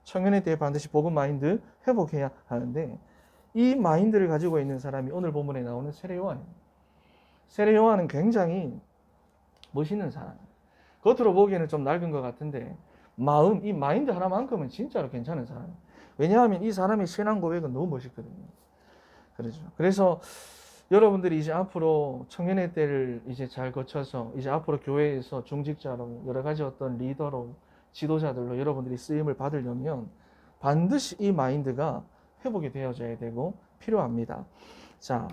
청년에 대해 반드시 복음 마인드 회복해야 하는데, 이 마인드를 가지고 있는 사람이 오늘 본문에 나오는 세례 요한입니다. 세례 요한은 굉장히 멋있는 사람. 겉으로 보기에는 좀 낡은 것 같은데 이 마인드 하나만큼은 진짜로 괜찮은 사람. 왜냐하면 이 사람의 신앙 고백은 너무 멋있거든요. 그렇죠. 그래서 여러분들이 이제 앞으로 청년의 때를 이제 잘 거쳐서 이제 앞으로 교회에서 중직자로 여러 가지 어떤 리더로 지도자들로 여러분들이 쓰임을 받으려면 반드시 이 마인드가 회복이 되어져야 되고 필요합니다. 자,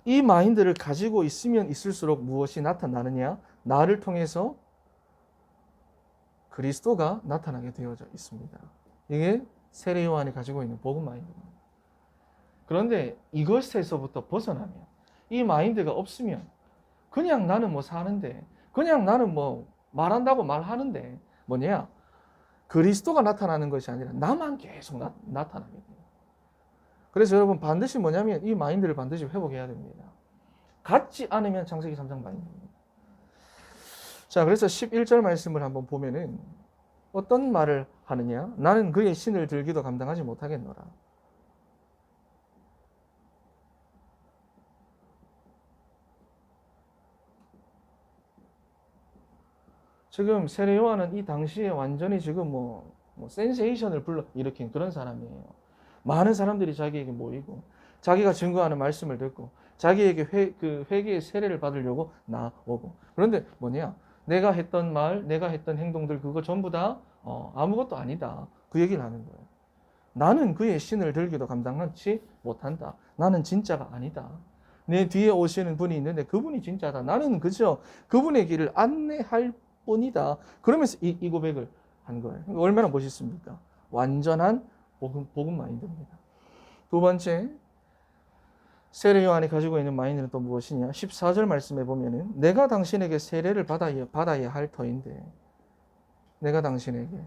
이 마인드를 가지고 있으면 있을수록 무엇이 나타나느냐? 나를 통해서 그리스도가 나타나게 되어져 있습니다. 이게 세례 요한이 가지고 있는 복음 마인드입니다. 그런데 이것에서부터 벗어나면, 이 마인드가 없으면 그냥 나는 뭐 사는데, 그냥 나는 뭐 말한다고 말하는데 뭐냐? 그리스도가 나타나는 것이 아니라 나만 계속 나타나게 돼요. 그래서 여러분 반드시 뭐냐면 이 마인드를 반드시 회복해야 됩니다. 갖지 않으면 창세기 3장 마인드입니다. 자, 그래서 11절 말씀을 한번 보면은 어떤 말을 하느냐? 나는 그의 신을 들기도 감당하지 못하겠노라. 지금 세례 요한은 이 당시에 완전히 지금 뭐 센세이션을 불러일으킨 그런 사람이에요. 많은 사람들이 자기에게 모이고 자기가 증거하는 말씀을 듣고 자기에게 회개의 세례를 받으려고 나오고. 그런데 뭐냐? 내가 했던 말, 내가 했던 행동들 그거 전부 다 아무것도 아니다. 그 얘기를 하는 거예요. 나는 그의 신을 들기도 감당하지 못한다. 나는 진짜가 아니다. 내 뒤에 오시는 분이 있는데 그분이 진짜다. 나는 그저 그분의 길을 안내할 뿐이다. 그러면서 이 고백을 한 거예요. 얼마나 멋있습니까? 완전한 복음 마인드입니다. 두 번째, 세례 요한이 가지고 있는 마인드는 또 무엇이냐? 14절 말씀에 보면은 내가 당신에게 세례를 받아야 할 터인데, 내가 당신에게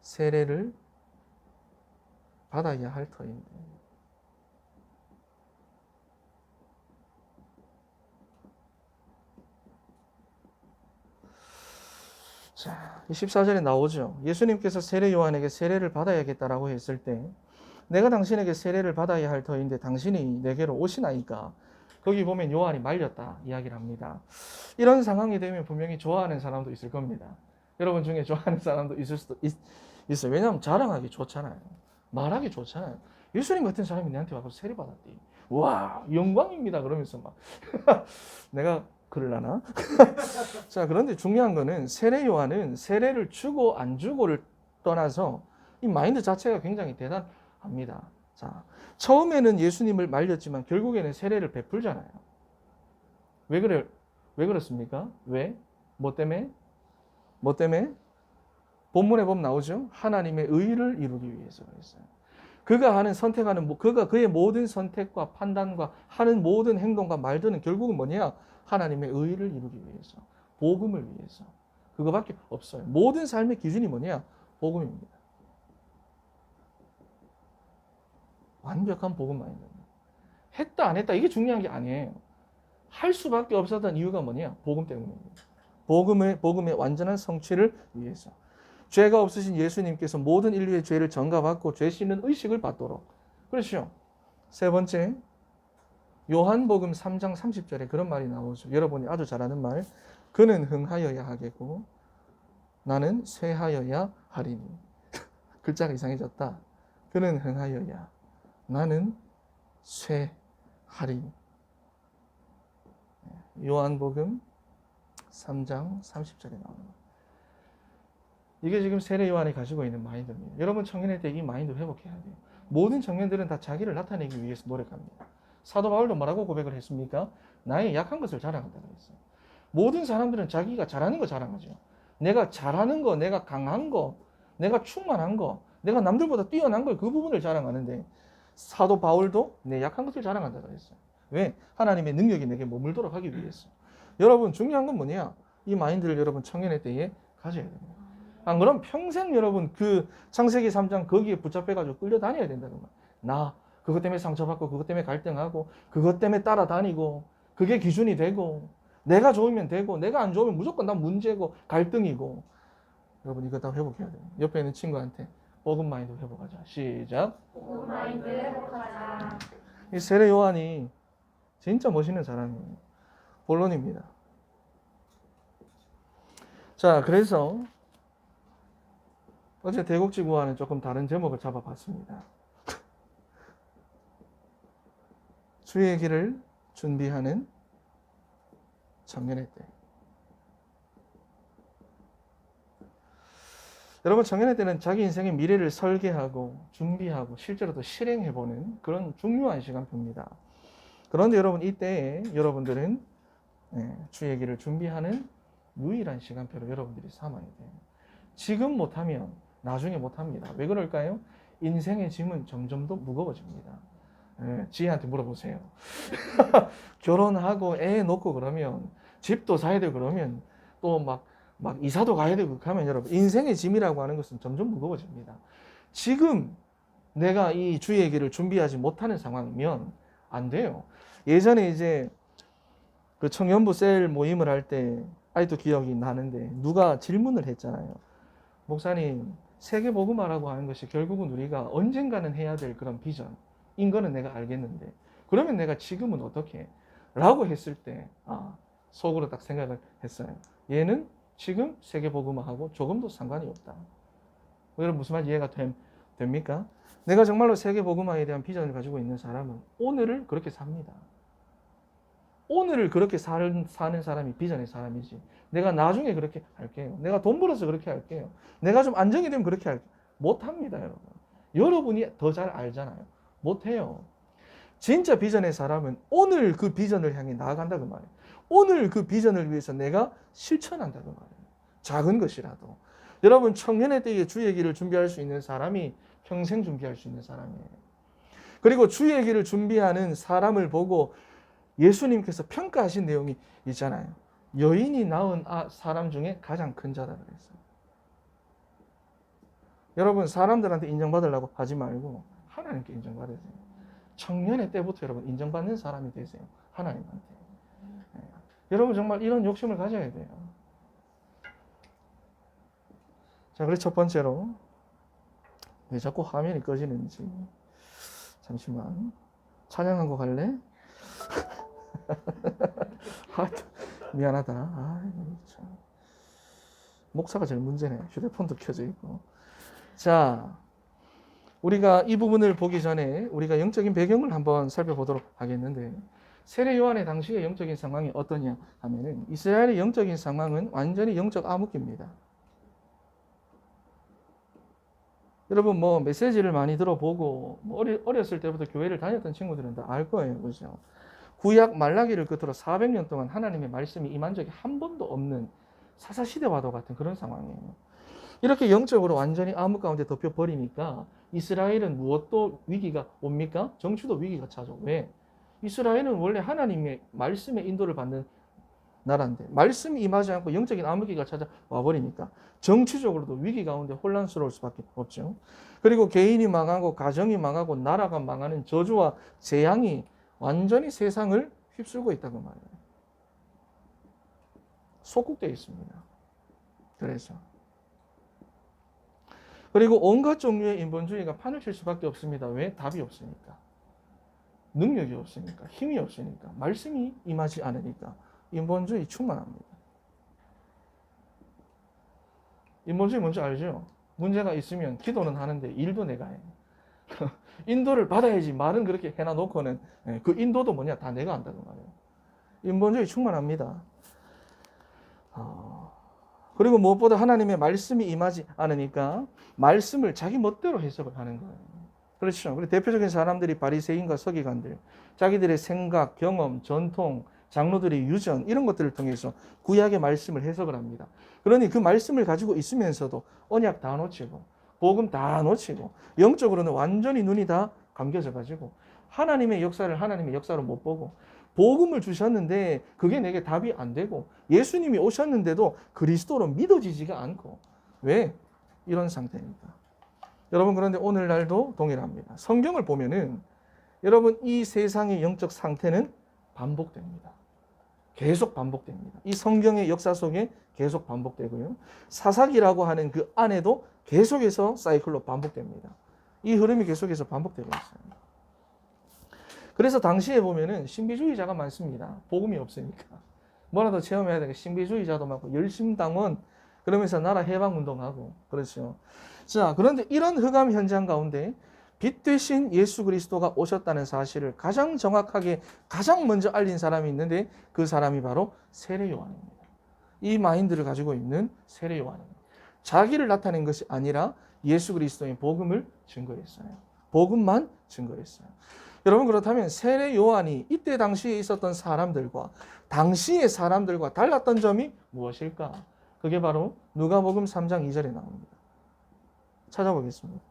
세례를 받아야 할 터인데. 자, 14절에 나오죠. 예수님께서 세례 요한에게 세례를 받아야겠다라고 했을 때 내가 당신에게 세례를 받아야 할 터인데 당신이 내게로 오시나이까. 거기 보면 요한이 말렸다 이야기를 합니다. 이런 상황이 되면 분명히 좋아하는 사람도 있을 겁니다. 여러분 중에 좋아하는 사람도 있을 수도 있어요. 왜냐하면 자랑하기 좋잖아요. 말하기 좋잖아요. 예수님 같은 사람이 내한테 와서 세례 받았대. 와, 영광입니다. 그러면서 막 내가 그럴라나? 자, 그런데 중요한 거는 세례 요한은 세례를 주고 안 주고를 떠나서 이 마인드 자체가 굉장히 대단합니다. 자, 처음에는 예수님을 말렸지만 결국에는 세례를 베풀잖아요. 왜 그래? 왜 그렇습니까? 왜? 뭐 때문에? 뭐 때문에? 본문에 보면 나오죠. 하나님의 의를 이루기 위해서 그랬어요. 그가 그의 모든 선택과 판단과 하는 모든 행동과 말들은 결국은 뭐냐? 하나님의 의를 이루기 위해서, 복음을 위해서. 그거밖에 없어요. 모든 삶의 기준이 뭐냐? 복음입니다. 완벽한 복음 마인드입니다. 했다 안 했다 이게 중요한 게 아니에요. 할 수밖에 없었던 이유가 뭐냐? 복음 때문입니다. 복음의 완전한 성취를 위해서. 죄가 없으신 예수님께서 모든 인류의 죄를 전가받고 죄 씻는 의식을 받도록. 그렇죠. 세 번째, 요한복음 3장 30절에 그런 말이 나오죠. 여러분이 아주 잘 아는 말. 그는 흥하여야 하겠고 나는 쇠하여야 하리니. 글자가 이상해졌다. 그는 흥하여야, 나는 쇠하리니. 요한복음 3장 30절에 나오는 거예요. 이게 지금 세례 요한이 가지고 있는 마인드입니다. 여러분 청년일 때 이 마인드 회복해야 돼요. 모든 청년들은 다 자기를 나타내기 위해서 노력합니다. 사도 바울도 뭐라고 고백을 했습니까? 나의 약한 것을 자랑한다고 했어요. 모든 사람들은 자기가 잘하는 거 자랑하죠. 내가 잘하는 거, 내가 강한 거, 내가 충만한 거, 내가 남들보다 뛰어난 걸 그 부분을 자랑하는데 사도 바울도 내 약한 것을 자랑한다고 했어요. 왜? 하나님의 능력이 내게 머물도록 하기 위해서. 여러분 중요한 건 뭐냐? 이 마인드를 여러분 청년의 때에 가져야 됩니다. 안 그러면 평생 여러분 그 창세기 3장 거기에 붙잡혀가지고 끌려다녀야 된다는 거예요. 그것 때문에 상처받고 그것 때문에 갈등하고 그것 때문에 따라다니고 그게 기준이 되고 내가 좋으면 되고 내가 안 좋으면 무조건 난 문제고 갈등이고. 여러분 이거 다 회복해야 돼요. 옆에 있는 친구한테 복음 마인드 회복하자. 시작. 복음 마인드 회복하자. 이 세례 요한이 진짜 멋있는 사람이에요. 본론입니다. 자, 그래서 어제 대국지구와는 조금 다른 제목을 잡아봤습니다. 주의 길을 준비하는 청년의 때. 여러분, 청년의 때는 자기 인생의 미래를 설계하고 준비하고 실제로 또 실행해보는 그런 중요한 시간표입니다. 그런데 여러분, 이때에 여러분들은 주의 길을 준비하는 유일한 시간표로 여러분들이 삼아야 돼요. 지금 못하면 나중에 못합니다. 왜 그럴까요? 인생의 짐은 점점 더 무거워집니다. 지혜한테 물어보세요. 결혼하고 애 놓고 그러면 집도 사야 되고 그러면 또 막 이사도 가야 되고 하면 여러분 인생의 짐이라고 하는 것은 점점 무거워집니다. 지금 내가 이 주의 길을 준비하지 못하는 상황이면 안 돼요. 예전에 이제 그 청년부 셀 모임을 할 때 아직도 기억이 나는데 누가 질문을 했잖아요. 목사님, 세계복음화라고 하는 것이 결국은 우리가 언젠가는 해야 될 그런 비전인 거는 내가 알겠는데 그러면 내가 지금은 어떻게 해? 라고 했을 때 속으로 딱 생각을 했어요. 얘는 지금 세계복음화하고 조금도 상관이 없다. 여러분 무슨 말인지 이해가 됩니까? 내가 정말로 세계복음화에 대한 비전을 가지고 있는 사람은 오늘을 그렇게 삽니다. 오늘을 그렇게 사는 사람이 비전의 사람이지. 내가 나중에 그렇게 할게요. 내가 돈 벌어서 그렇게 할게요. 내가 좀 안정이 되면 그렇게 할게요. 못합니다, 여러분. 여러분이 더 잘 알잖아요. 못해요. 진짜 비전의 사람은 오늘 그 비전을 향해 나아간다 그 말이에요. 오늘 그 비전을 위해서 내가 실천한다 그 말이에요. 작은 것이라도. 여러분 청년의 때에 주의 길을 준비할 수 있는 사람이 평생 준비할 수 있는 사람이에요. 그리고 주의 길을 준비하는 사람을 보고 예수님께서 평가하신 내용이 있잖아요. 여인이 낳은 사람 중에 가장 큰 자다 그랬어요. 여러분 사람들한테 인정받으려고 하지 말고 하나님께 인정받으세요. 청년의 때부터 여러분 인정받는 사람이 되세요. 하나님한테. 여러분 정말 이런 욕심을 가져야 돼요. 자, 그래서 첫 번째로 왜 자꾸 화면이 꺼지는지 잠시만 찬양한 거 갈래? 미안하다. 참. 목사가 제일 문제네. 휴대폰도 켜져 있고. 자, 우리가 이 부분을 보기 전에 우리가 영적인 배경을 한번 살펴보도록 하겠는데 세례 요한의 당시의 영적인 상황이 어떠냐 하면은 이스라엘의 영적인 상황은 완전히 영적 암흑기입니다. 여러분 뭐 메시지를 많이 들어보고 어렸을 때부터 교회를 다녔던 친구들은 다 알 거예요. 그죠? 구약 말라기를 끝으로 400년 동안 하나님의 말씀이 임한 적이 한 번도 없는 사사시대와도 같은 그런 상황이에요. 이렇게 영적으로 완전히 암흑 가운데 덮여버리니까 이스라엘은 무엇도 위기가 옵니까? 정치도 위기가 차죠. 왜? 이스라엘은 원래 하나님의 말씀의 인도를 받는 나라인데 말씀이 임하지 않고 영적인 암흑기가 찾아와 버리니까 정치적으로도 위기 가운데 혼란스러울 수밖에 없죠. 그리고 개인이 망하고 가정이 망하고 나라가 망하는 저주와 재앙이 완전히 세상을 휩쓸고 있다고 말해요. 속국되어 있습니다. 그리고 온갖 종류의 인본주의가 판을 칠 수밖에 없습니다. 왜? 답이 없으니까. 능력이 없으니까. 힘이 없으니까. 말씀이 임하지 않으니까. 인본주의 충만합니다. 인본주의 뭔지 알죠? 문제가 있으면 기도는 하는데 일도 내가 해. 인도를 받아야지 말은 그렇게 해놔놓고는 그 인도도 뭐냐 다 내가 한다고 말해요. 인본주의 충만합니다. 그리고 무엇보다 하나님의 말씀이 임하지 않으니까 말씀을 자기 멋대로 해석을 하는 거예요. 그렇죠. 그리고 대표적인 사람들이 바리새인과 서기관들, 자기들의 생각, 경험, 전통, 장로들의 유전 이런 것들을 통해서 구약의 말씀을 해석을 합니다. 그러니 그 말씀을 가지고 있으면서도 언약 다 놓치고 복음 다 놓치고 영적으로는 완전히 눈이 다 감겨져 가지고 하나님의 역사로 못 보고 복음을 주셨는데 그게 내게 답이 안 되고 예수님이 오셨는데도 그리스도로 믿어지지가 않고 왜? 이런 상태입니다. 여러분 그런데 오늘날도 동일합니다. 성경을 보면은 여러분 이 세상의 영적 상태는 반복됩니다. 계속 반복됩니다. 이 성경의 역사 속에 계속 반복되고요. 사사기라고 하는 그 안에도 계속해서 사이클로 반복됩니다. 이 흐름이 계속해서 반복되고 있어요. 그래서 당시에 보면은 신비주의자가 많습니다. 복음이 없으니까. 뭐라도 체험해야 되니까 신비주의자도 많고 열심당원 그러면서 나라 해방운동하고 그렇죠. 자, 그런데 이런 흑암 현장 가운데 빛 되신 예수 그리스도가 오셨다는 사실을 가장 정확하게 가장 먼저 알린 사람이 있는데 그 사람이 바로 세례 요한입니다. 이 마인드를 가지고 있는 세례 요한입니다. 자기를 나타낸 것이 아니라 예수 그리스도의 복음을 증거했어요. 복음만 증거했어요. 여러분, 그렇다면 세례 요한이 이때 당시에 있었던 사람들과 당시의 사람들과 달랐던 점이 무엇일까? 그게 바로 누가복음 3장 2절에 나옵니다. 찾아보겠습니다.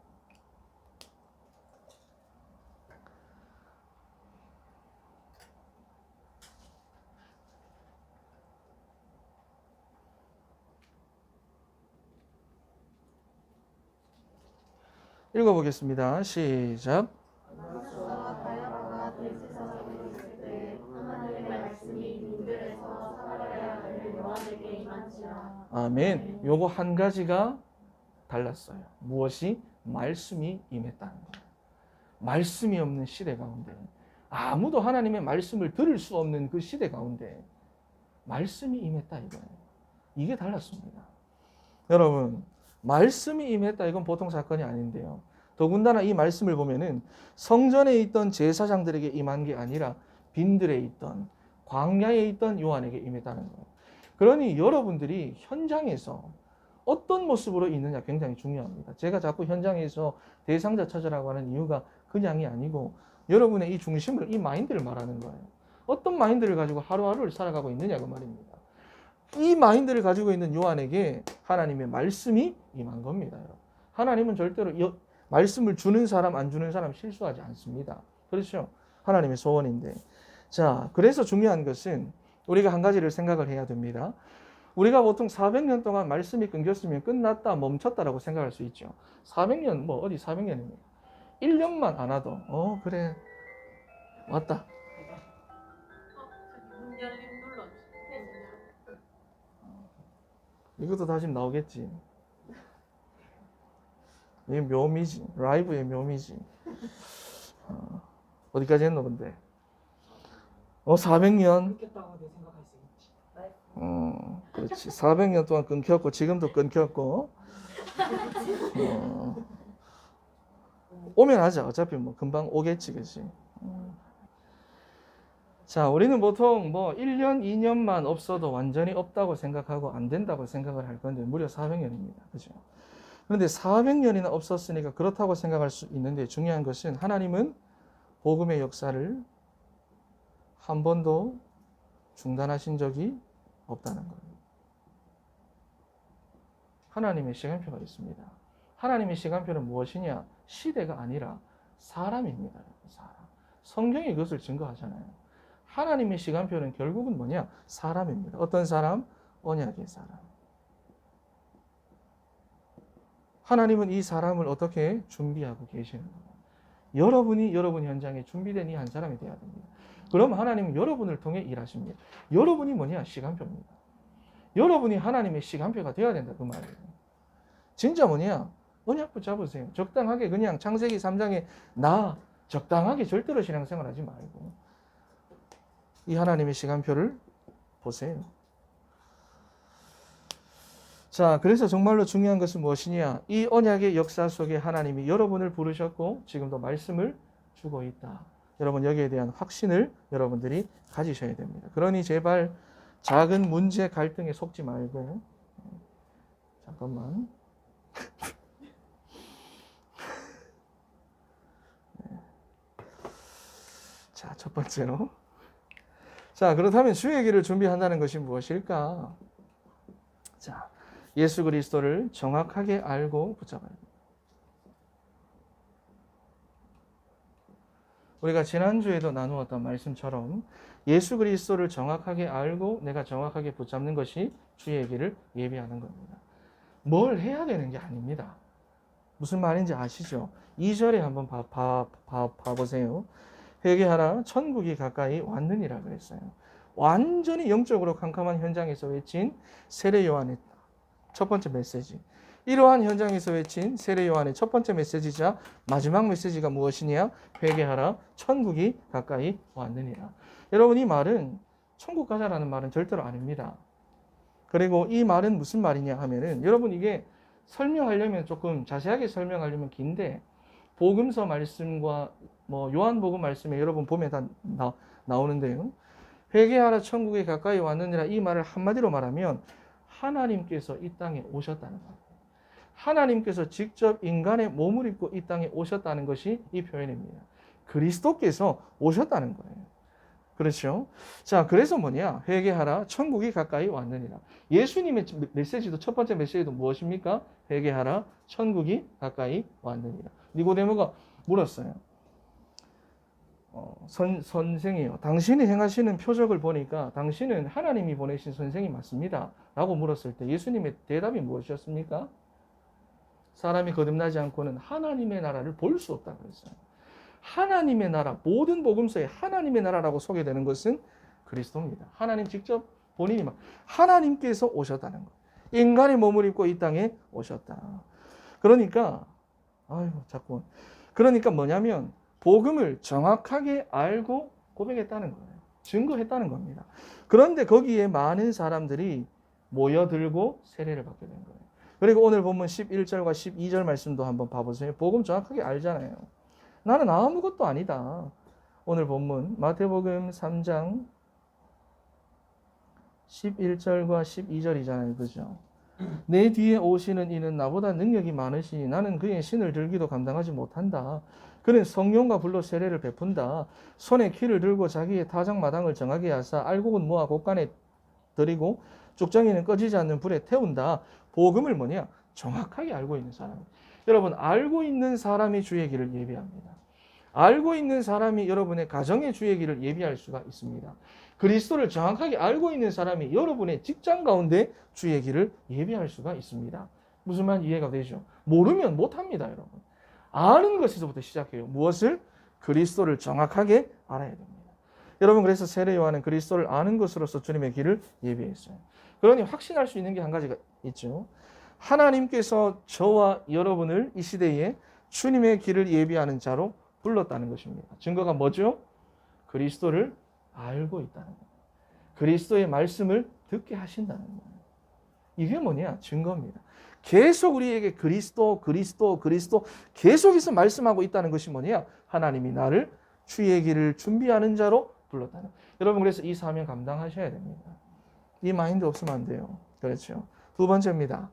읽어보겠습니다. 시작. 만수와 가야바가 들지사장에 있을 때 하나님의 말씀이 민들에서 사마리아 를 요한에게 임한지라. 아멘. 요거 한 가지가 달랐어요. 무엇이? 말씀이 임했다는 거예요. 말씀이 없는 시대 가운데, 아무도 하나님의 말씀을 들을 수 없는 그 시대 가운데 말씀이 임했다 이거예요. 이게 달랐습니다. 여러분, 말씀이 임했다 이건 보통 사건이 아닌데요. 더군다나 이 말씀을 보면은 성전에 있던 제사장들에게 임한 게 아니라 빈들에 있던 광야에 있던 요한에게 임했다는 거예요. 그러니 여러분들이 현장에서 어떤 모습으로 있느냐 굉장히 중요합니다. 제가 자꾸 현장에서 대상자 찾으라고 하는 이유가 그냥이 아니고 여러분의 이 중심을, 이 마인드를 말하는 거예요. 어떤 마인드를 가지고 하루하루를 살아가고 있느냐 그 말입니다. 이 마인드를 가지고 있는 요한에게 하나님의 말씀이 임한 겁니다. 하나님은 절대로 말씀을 주는 사람 안 주는 사람 실수하지 않습니다. 그렇죠? 하나님의 소원인데. 자, 그래서 중요한 것은 우리가 한 가지를 생각을 해야 됩니다. 우리가 보통 400년 동안 말씀이 끊겼으면 끝났다, 멈췄다라고 생각할 수 있죠. 400년, 뭐 어디 400년입니까? 1년만 안 와도 그래 왔다. 이것도 다시 나오겠지. 이게 묘미지. 라이브의 묘미지. 어디까지 했노 근데? 400년. 그렇지. 400년 동안 끊겼고 지금도 끊겼고. 오면 하자. 어차피 뭐 금방 오겠지, 그렇지? 자, 우리는 보통 뭐 1년, 2년만 없어도 완전히 없다고 생각하고 안 된다고 생각을 할 건데 무려 400년입니다. 그죠? 그런데 400년이나 없었으니까 그렇다고 생각할 수 있는데 중요한 것은 하나님은 복음의 역사를 한 번도 중단하신 적이 없다는 거예요. 하나님의 시간표가 있습니다. 하나님의 시간표는 무엇이냐? 시대가 아니라 사람입니다. 사람. 성경이 그것을 증거하잖아요. 하나님의 시간표는 결국은 뭐냐? 사람입니다. 어떤 사람? 언약의 사람. 하나님은 이 사람을 어떻게 준비하고 계시는 거예요? 여러분이 여러분 현장에 준비된 이 한 사람이 되어야 됩니다. 그럼 하나님은 여러분을 통해 일하십니다. 여러분이 뭐냐? 시간표입니다. 여러분이 하나님의 시간표가 되어야 된다 그 말이에요. 진짜 뭐냐? 언약 붙잡으세요. 적당하게 그냥 창세기 3장에 적당하게 절대로 신앙생활 하지 말고 이 하나님의 시간표를 보세요. 자, 그래서 정말로 중요한 것은 무엇이냐? 이 언약의 역사 속에 하나님이 여러분을 부르셨고 지금도 말씀을 주고 있다. 여러분 여기에 대한 확신을 여러분들이 가지셔야 됩니다. 그러니 제발 작은 문제 갈등에 속지 말고 잠깐만. 자, 첫 번째로. 자, 그렇다면 주의 길을 준비한다는 것이 무엇일까? 자, 예수 그리스도를 정확하게 알고 붙잡아야 합니다. 우리가 지난주에도 나누었던 말씀처럼 예수 그리스도를 정확하게 알고 내가 정확하게 붙잡는 것이 주의 길을 예비하는 겁니다. 뭘 해야 되는 게 아닙니다. 무슨 말인지 아시죠? 2절에 한번 봐보세요. 회개하라 천국이 가까이 왔느니라 그랬어요. 완전히 영적으로 캄캄한 현장에서 외친 세례 요한의 첫 번째 메시지. 이러한 현장에서 외친 세례 요한의 첫 번째 메시지자 마지막 메시지가 무엇이냐? 회개하라, 천국이 가까이 왔느니라. 여러분, 이 말은 천국 가자라는 말은 절대로 아닙니다. 그리고 이 말은 무슨 말이냐 하면은, 여러분, 이게 설명하려면 조금 자세하게 설명하려면 긴데, 복음서 말씀과 요한복음 말씀에 여러분 보면 다 나오는데요. 회개하라, 천국이 가까이 왔느니라, 이 말을 한마디로 말하면 하나님께서 이 땅에 오셨다는 거예요. 하나님께서 직접 인간의 몸을 입고 이 땅에 오셨다는 것이 이 표현입니다. 그리스도께서 오셨다는 거예요. 그렇죠? 자, 그래서 뭐냐? 회개하라, 천국이 가까이 왔느니라. 예수님의 메시지도, 첫 번째 메시지도 무엇입니까? 회개하라, 천국이 가까이 왔느니라. 니고데모가 물었어요. 선생이요, 당신이 행하시는 표적을 보니까 당신은 하나님이 보내신 선생이 맞습니다 라고 물었을 때 예수님의 대답이 무엇이었습니까? 사람이 거듭나지 않고는 하나님의 나라를 볼 수 없다고 그랬어요. 하나님의 나라, 모든 복음서에 하나님의 나라라고 소개되는 것은 그리스도입니다. 하나님 직접 본인이 하나님께서 오셨다는 것. 인간의 몸을 입고 이 땅에 오셨다. 그러니까 그러니까 뭐냐면 복음을 정확하게 알고 고백했다는 거예요. 증거했다는 겁니다. 그런데 거기에 많은 사람들이 모여들고 세례를 받게 된 거예요. 그리고 오늘 본문 11절과 12절 말씀도 한번 봐보세요. 복음 정확하게 알잖아요. 나는 아무것도 아니다. 오늘 본문 마태복음 3장 11절과 12절이잖아요. 그죠? 내 뒤에 오시는 이는 나보다 능력이 많으시니 나는 그의 신을 들기도 감당하지 못한다. 그는 성령과 불로 세례를 베푼다. 손에 키를 들고 자기의 타작마당을 정하게 하사 알곡은 모아 곡간에 들이고 쭉정이는 꺼지지 않는 불에 태운다. 복음을 뭐냐? 정확하게 알고 있는 사람. 여러분, 알고 있는 사람이 주의 길을 예비합니다. 알고 있는 사람이 여러분의 가정의 주의 길을 예비할 수가 있습니다. 그리스도를 정확하게 알고 있는 사람이 여러분의 직장 가운데 주의 길을 예비할 수가 있습니다. 무슨 말 이해가 되죠? 모르면 못합니다, 여러분. 아는 것에서부터 시작해요. 무엇을? 그리스도를 정확하게 알아야 됩니다. 여러분, 그래서 세례 요한은 그리스도를 아는 것으로서 주님의 길을 예비했어요. 그러니 확신할 수 있는 게 한 가지가 있죠. 하나님께서 저와 여러분을 이 시대에 주님의 길을 예비하는 자로 불렀다는 것입니다. 증거가 뭐죠? 그리스도를 알고 있다는 거예요. 그리스도의 말씀을 듣게 하신다는 거예요. 이게 뭐냐? 증거입니다. 계속 우리에게 그리스도 계속해서 말씀하고 있다는 것이 뭐냐? 하나님이 나를 주의 길을 준비하는 자로 불렀다는 거예요. 여러분, 그래서 이 사명 감당하셔야 됩니다. 이 마인드 없으면 안 돼요. 그렇죠? 두 번째입니다.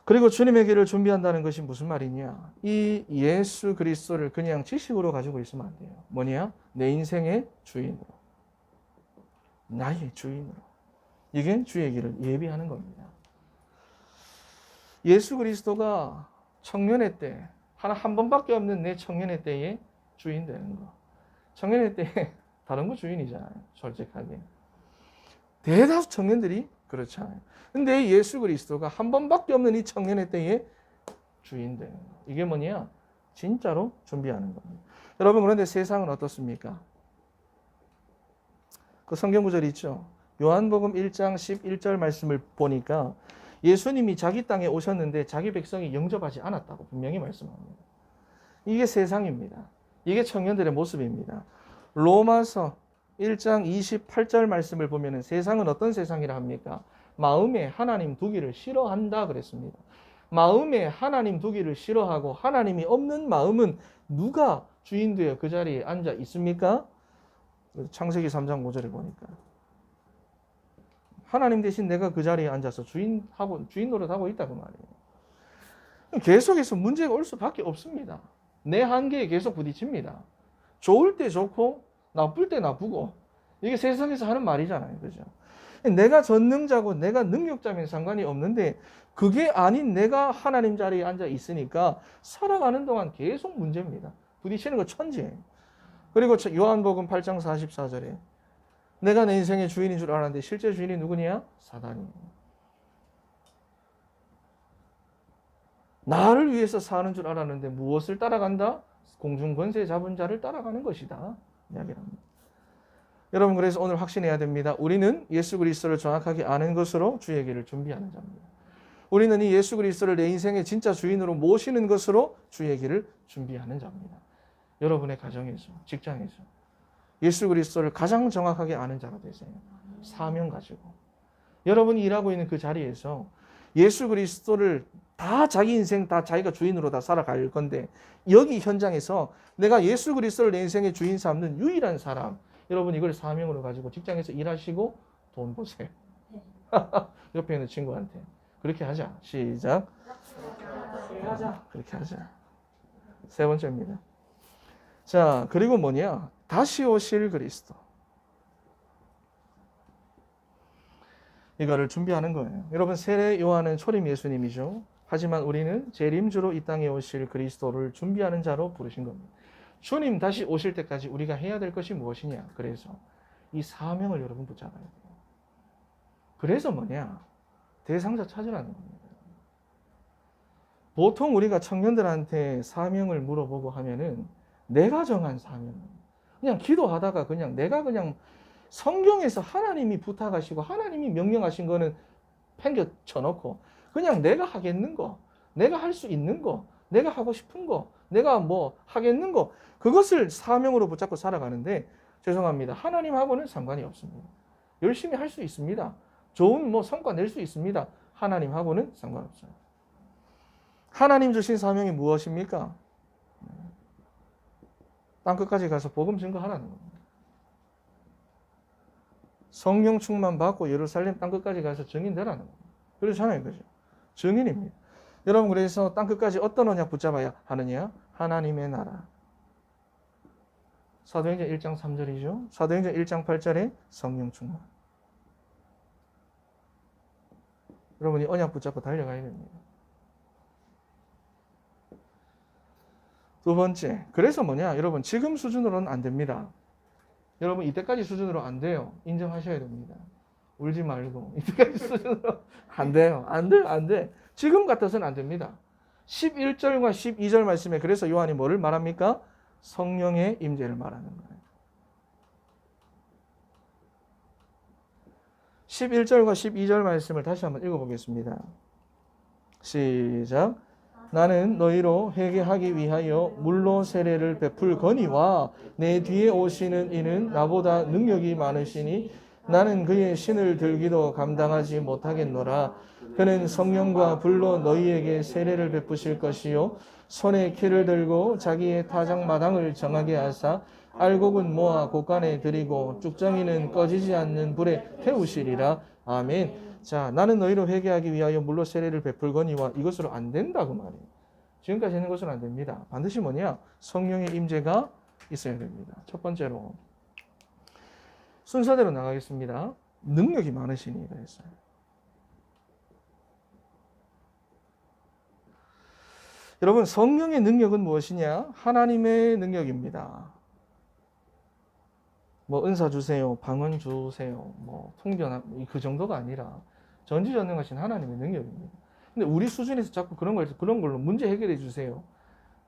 그리고 주님의 길을 준비한다는 것이 무슨 말이냐? 이 예수 그리스도를 그냥 지식으로 가지고 있으면 안 돼요. 뭐냐? 내 인생의 주인으로. 나의 주인으로. 이게 주의 길을 예비하는 겁니다. 예수 그리스도가 청년의 때, 한 번밖에 없는 내 청년의 때에 주인 되는 거. 청년의 때에 다른 거 주인이잖아요. 솔직하게. 대다수 청년들이 그렇잖아요. 근데 예수 그리스도가 한 번밖에 없는 이 청년의 때에 주인 되는 거. 이게 뭐냐? 진짜로 준비하는 겁니다. 여러분, 그런데 세상은 어떻습니까? 그 성경 구절이 있죠. 요한복음 1장 11절 말씀을 보니까 예수님이 자기 땅에 오셨는데 자기 백성이 영접하지 않았다고 분명히 말씀합니다. 이게 세상입니다. 이게 청년들의 모습입니다. 로마서 1장 28절 말씀을 보면 세상은 어떤 세상이라 합니까? 마음에 하나님 두기를 싫어한다 그랬습니다. 마음에 하나님 두기를 싫어하고 하나님이 없는 마음은 누가 주인 되어 그 자리에 앉아 있습니까? 창세기 3장 5절에 보니까 하나님 대신 내가 그 자리에 앉아서 주인 노릇하고 있다 그 말이에요. 계속해서 문제가 올 수밖에 없습니다. 내 한계에 계속 부딪힙니다. 좋을 때 좋고 나쁠 때 나쁘고 이게 세상에서 하는 말이잖아요. 그죠? 내가 전능자고 내가 능력자면 상관이 없는데 그게 아닌 내가 하나님 자리에 앉아 있으니까 살아가는 동안 계속 문제입니다. 부딪히는 거 천지예요. 그리고 요한복음 8장 44절에 내가 내 인생의 주인인 줄 알았는데 실제 주인이 누구냐? 사단이에요. 나를 위해서 사는 줄 알았는데 무엇을 따라간다? 공중 권세 잡은 자를 따라가는 것이다. 이야기를 합니다. 여러분 그래서 오늘 확신해야 됩니다. 우리는 예수 그리스도를 정확하게 아는 것으로 주의 길을 준비하는 자입니다. 우리는 이 예수 그리스도를 내 인생의 진짜 주인으로 모시는 것으로 주의 길을 준비하는 자입니다. 여러분의 가정에서, 직장에서 예수 그리스도를 가장 정확하게 아는 자가 되세요. 사명 가지고. 여러분이 일하고 있는 그 자리에서 예수 그리스도를 다 자기 인생 다 자기가 주인으로 다 살아갈 건데 여기 현장에서 내가 예수 그리스도를 내 인생의 주인 삼는 유일한 사람, 여러분 이걸 사명으로 가지고 직장에서 일하시고 돈 보세요. 옆에 있는 친구한테 그렇게 하자. 시작. 그렇게 하자. 세 번째입니다. 자, 그리고 뭐냐? 다시 오실 그리스도. 이거를 준비하는 거예요. 여러분 세례 요한은 초림 예수님이죠. 하지만 우리는 재림주로 이 땅에 오실 그리스도를 준비하는 자로 부르신 겁니다. 주님 다시 오실 때까지 우리가 해야 될 것이 무엇이냐? 그래서 이 사명을 여러분 붙잡아야 돼요. 그래서 뭐냐? 대상자 찾으라는 겁니다. 보통 우리가 청년들한테 사명을 물어보고 하면은 내가 정한 사명, 그냥 기도하다가 그냥 내가 그냥 성경에서 하나님이 부탁하시고 하나님이 명령하신 거는 팽겨 쳐놓고 그냥 내가 하겠는 거, 내가 할 수 있는 거, 내가 하고 싶은 거, 내가 뭐 하겠는 거, 그것을 사명으로 붙잡고 살아가는데 죄송합니다. 하나님하고는 상관이 없습니다. 열심히 할 수 있습니다. 좋은 뭐 성과 낼 수 있습니다. 하나님하고는 상관없어요. 하나님 주신 사명이 무엇입니까? 땅끝까지 가서 복음 증거하라는 겁니다. 성령 충만 받고 예루살렘 땅끝까지 가서 증인되라는 겁니다. 그렇잖아요. 그죠? 증인입니다. 여러분 그래서 땅끝까지 어떤 언약 붙잡아야 하느냐? 하나님의 나라. 사도행전 1장 3절이죠. 사도행전 1장 8절에 성령 충만. 여러분이 언약 붙잡고 달려가야 됩니다. 두 번째, 그래서 뭐냐? 여러분 지금 수준으로는 안 됩니다. 여러분 이때까지 수준으로 안 돼요. 인정하셔야 됩니다. 울지 말고 이때까지 수준으로 안 돼요. 안 돼요. 안 돼. 지금 같아서는 안 됩니다. 11절과 12절 말씀에 그래서 요한이 뭐를 말합니까? 성령의 임재를 말하는 거예요. 11절과 12절 말씀을 다시 한번 읽어보겠습니다. 시작. 나는 너희로 회개하기 위하여 물로 세례를 베풀거니와 내 뒤에 오시는 이는 나보다 능력이 많으시니 나는 그의 신을 들기도 감당하지 못하겠노라. 그는 성령과 불로 너희에게 세례를 베푸실 것이요 손에 키를 들고 자기의 타작마당을 정하게 하사 알곡은 모아 곳간에 들이고 쭉정이는 꺼지지 않는 불에 태우시리라. 아멘. 자, 나는 너희로 회개하기 위하여 물로 세례를 베풀거니와 이것으로 안 된다 그 말이에요. 지금까지 하는 것은 안 됩니다. 반드시 뭐냐? 성령의 임재가 있어야 됩니다. 첫 번째로 순서대로 나가겠습니다. 능력이 많으시니 그랬어요. 여러분 성령의 능력은 무엇이냐? 하나님의 능력입니다. 뭐 은사 주세요, 방언 주세요, 뭐 통변 그 정도가 아니라 전지전능하신 하나님의 능력입니다. 근데 우리 수준에서 자꾸 그런 걸로 문제 해결해 주세요.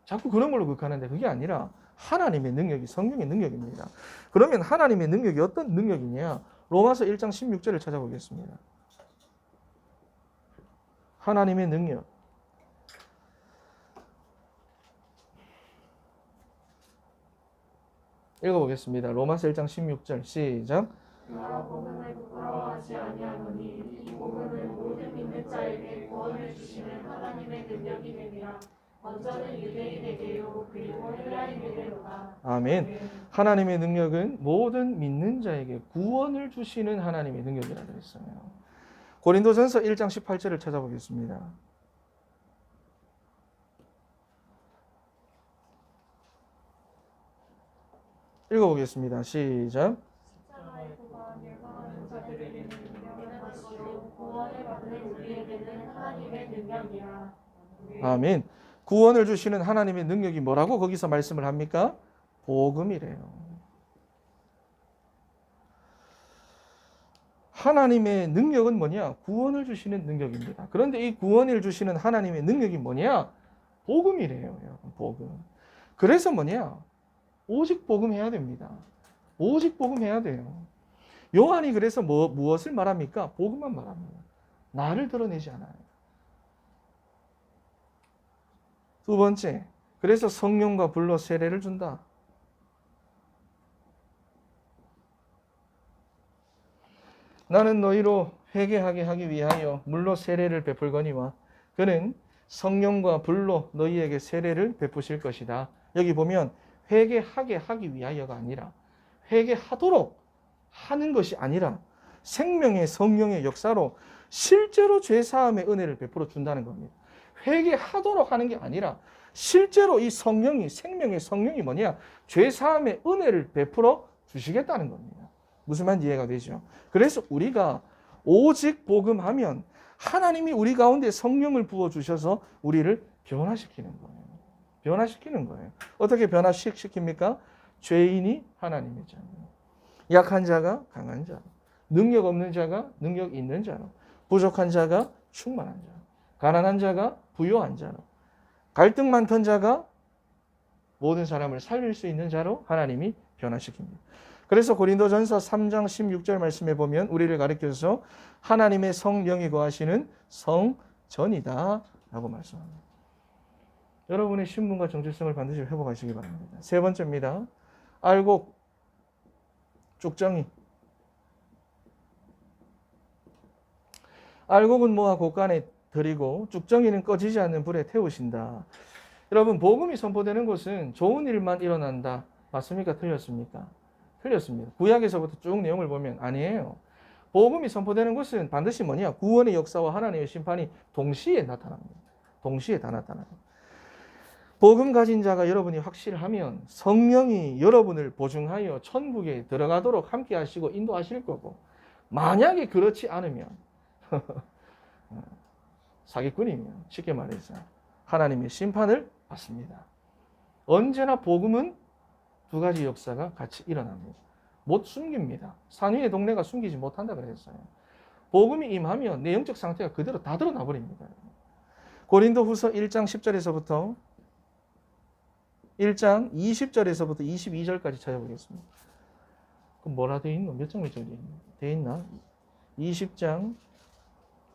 자꾸 그런 걸로 극하는데 그게 아니라 하나님의 능력이 성령의 능력입니다. 그러면 하나님의 능력이 어떤 능력이냐? 로마서 1장 16절을 찾아보겠습니다. 하나님의 능력. 읽어보겠습니다. 로마서 1장 16절 시작. 나와 복음을 부끄러워하지 아니하노니 이 복음은 모든 믿는 자에게 구원을 주시는 하나님의 능력이 됨이라. 먼저는 유대인에게요 그리고 헬라인에게로다. 아멘. 하나님의 능력은 모든 믿는 자에게 구원을 주시는 하나님의 능력이라고 했어요. 고린도전서 1장 18절을 찾아보겠습니다. 읽어보겠습니다. 시작. 십자가의 도가 멸망하는 자들에게는 능력의 것이요 구원을 받는 우리에게는 하나님의 능력이라. 아멘. 구원을 주시는 하나님의 능력이 뭐라고 거기서 말씀을 합니까? 복음이래요. 하나님의 능력은 뭐냐? 구원을 주시는 능력입니다. 그런데 이 구원을 주시는 하나님의 능력이 뭐냐? 복음이래요. 여러분, 복음. 그래서 뭐냐? 오직 복음해야 됩니다. 오직 복음해야 돼요. 요한이 그래서 무엇을 말합니까? 복음만 말합니다. 나를 드러내지 않아요. 두 번째, 그래서 성령과 불로 세례를 준다. 나는 너희로 회개하게 하기 위하여 물로 세례를 베풀거니와 그는 성령과 불로 너희에게 세례를 베푸실 것이다. 여기 보면 회개하게 하기 위하여가 아니라 회개하도록 하는 것이 아니라 생명의 성령의 역사로 실제로 죄사함의 은혜를 베풀어 준다는 겁니다. 회개하도록 하는 게 아니라 실제로 이 성령이, 생명의 성령이 뭐냐? 죄사함의 은혜를 베풀어 주시겠다는 겁니다. 무슨 말인지 이해가 되죠? 그래서 우리가 오직 복음하면 하나님이 우리 가운데 성령을 부어주셔서 우리를 변화시키는 거예요. 변화시키는 거예요. 어떻게 변화시킵니까? 죄인이 하나님의 자녀, 약한 자가 강한 자, 능력 없는 자가 능력 있는 자로, 부족한 자가 충만한 자로, 가난한 자가 부요한 자로, 갈등 많던 자가 모든 사람을 살릴 수 있는 자로 하나님이 변화시킵니다. 그래서 고린도전서 3장 16절 말씀에 보면 우리를 가르쳐서 하나님의 성령이 거하시는 성전이다 라고 말씀합니다. 여러분의 신분과 정체성을 반드시 회복하시기 바랍니다. 세 번째입니다. 알곡, 쭉정이. 알곡은 모아 곳간에 드리고 쭉정이는 꺼지지 않는 불에 태우신다. 여러분, 복음이 선포되는 것은 좋은 일만 일어난다. 맞습니까? 틀렸습니까? 틀렸습니다. 구약에서부터 쭉 내용을 보면 아니에요. 복음이 선포되는 것은 반드시 뭐냐? 구원의 역사와 하나님의 심판이 동시에 나타납니다. 동시에 다 나타나요. 복음 가진 자가 여러분이 확실하면 성령이 여러분을 보증하여 천국에 들어가도록 함께 하시고 인도하실 거고, 만약에 그렇지 않으면 사기꾼이면 쉽게 말해서 하나님의 심판을 받습니다. 언제나 복음은 두 가지 역사가 같이 일어납니다. 못 숨깁니다. 산 위의 동네가 숨기지 못한다 그랬어요. 복음이 임하면 내 영적 상태가 그대로 다 드러나 버립니다. 고린도후서 1장 10절에서부터 1장 20절에서부터 22절까지 찾아보겠습니다. 그럼 뭐라 되어 있노? 몇 장 몇 절이 되어 있나? 20장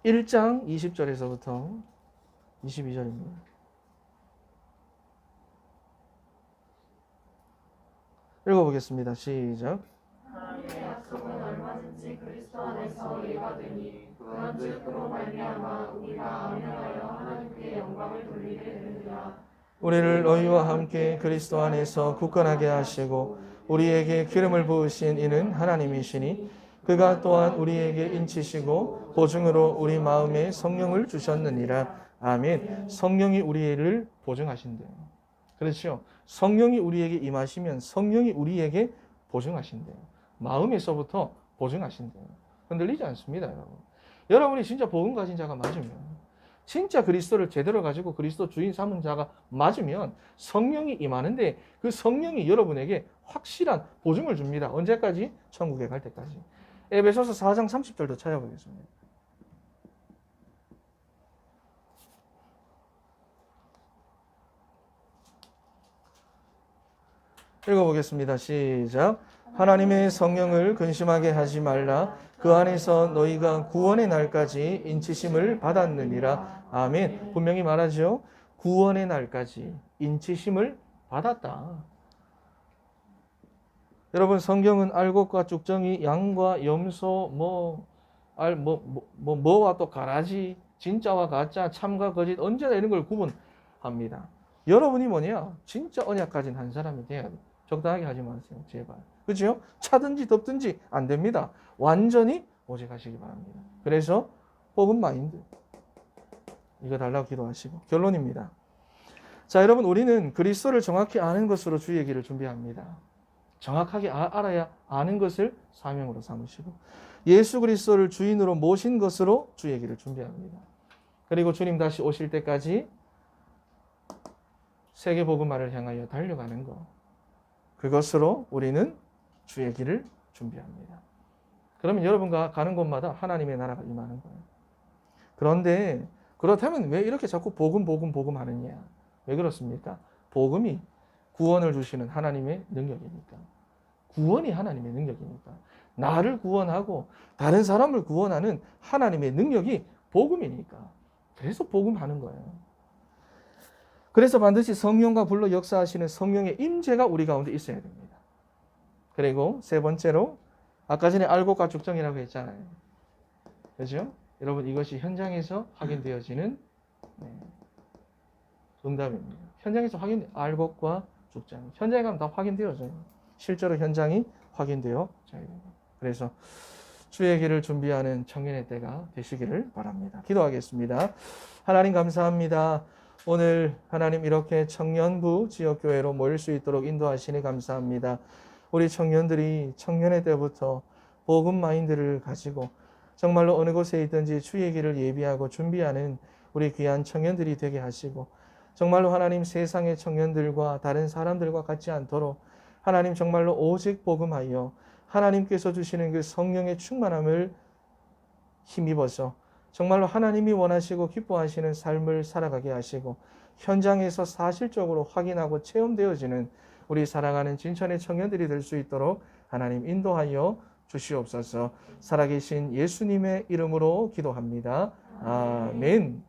1장 20절에서부터 22절입니다. 읽어보겠습니다. 시작. 하나님의 약속은 얼마든지 그리스도 안에서 예가되니 그런즉 그로 말미암아 우리가 아멘하여 하나님께 영광을 돌리게 되느니라. 우리를 너희와 함께 그리스도 안에서 굳건하게 하시고 우리에게 기름을 부으신 이는 하나님이시니 그가 또한 우리에게 인치시고 보증으로 우리 마음에 성령을 주셨느니라. 아멘. 성령이 우리를 보증하신대요. 그렇죠? 성령이 우리에게 임하시면 성령이 우리에게 보증하신대요. 마음에서부터 보증하신대요. 흔들리지 않습니다, 여러분. 여러분이 진짜 복음 가진 자가 맞으면, 진짜 그리스도를 제대로 가지고 그리스도 주인 삼은 자가 맞으면 성령이 임하는데 그 성령이 여러분에게 확실한 보증을 줍니다. 언제까지? 천국에 갈 때까지. 에베소서 4장 30절도 찾아보겠습니다. 읽어보겠습니다. 시작. 하나님의 성령을 근심하게 하지 말라. 그 안에서 너희가 구원의 날까지 인치심을 받았느니라. 아멘. 분명히 말하죠. 구원의 날까지 인치심을 받았다. 여러분, 성경은 알곡과 쭉정이, 양과 염소, 뭐와 또 가라지, 진짜와 가짜, 참과 거짓, 언제나 이런 걸 구분합니다. 여러분이 뭐냐? 진짜 언약 가진 한 사람이 돼야 돼. 적당하게 하지 마세요. 제발. 그렇죠? 차든지 덥든지 안 됩니다. 완전히 오직하시기 바랍니다. 그래서 복음 마인드. 이거 달라고 기도하시고. 결론입니다. 자, 여러분, 우리는 그리스도를 정확히 아는 것으로 주의 길을 준비합니다. 정확하게 알아야 아는 것을 사명으로 삼으시고 예수 그리스도를 주인으로 모신 것으로 주의 길을 준비합니다. 그리고 주님 다시 오실 때까지 세계 복음화를 향하여 달려가는 것, 그것으로 우리는 주의 길을 준비합니다. 그러면 여러분과 가는 곳마다 하나님의 나라가 임하는 거예요. 그런데 그렇다면 왜 이렇게 자꾸 복음 하느냐? 왜 그렇습니까? 복음이 구원을 주시는 하나님의 능력이니까. 구원이 하나님의 능력이니까. 나를 구원하고 다른 사람을 구원하는 하나님의 능력이 복음이니까. 그래서 복음하는 거예요. 그래서 반드시 성령과 불로 역사하시는 성령의 임재가 우리 가운데 있어야 됩니다. 그리고 세 번째로 아까 전에 알곡과 죽정이라고 했잖아요. 그렇죠? 여러분 이것이 현장에서 확인되어지는 응답입니다. 현장에서 알곡과 죽정. 현장에 가면 다 확인되어져요. 실제로 현장이 확인되어져요. 그래서 주의 길을 준비하는 청년의 때가 되시기를 바랍니다. 기도하겠습니다. 하나님 감사합니다. 오늘 하나님 이렇게 청년부 지역교회로 모일 수 있도록 인도하시니 감사합니다. 우리 청년들이 청년의 때부터 복음 마인드를 가지고 정말로 어느 곳에 있든지 주의 길을 예비하고 준비하는 우리 귀한 청년들이 되게 하시고 정말로 하나님 세상의 청년들과 다른 사람들과 같지 않도록 하나님 정말로 오직 복음하여 하나님께서 주시는 그 성령의 충만함을 힘입어서 정말로 하나님이 원하시고 기뻐하시는 삶을 살아가게 하시고 현장에서 사실적으로 확인하고 체험되어지는 우리 사랑하는 진천의 청년들이 될 수 있도록 하나님 인도하여 주시옵소서. 살아계신 예수님의 이름으로 기도합니다. 아멘.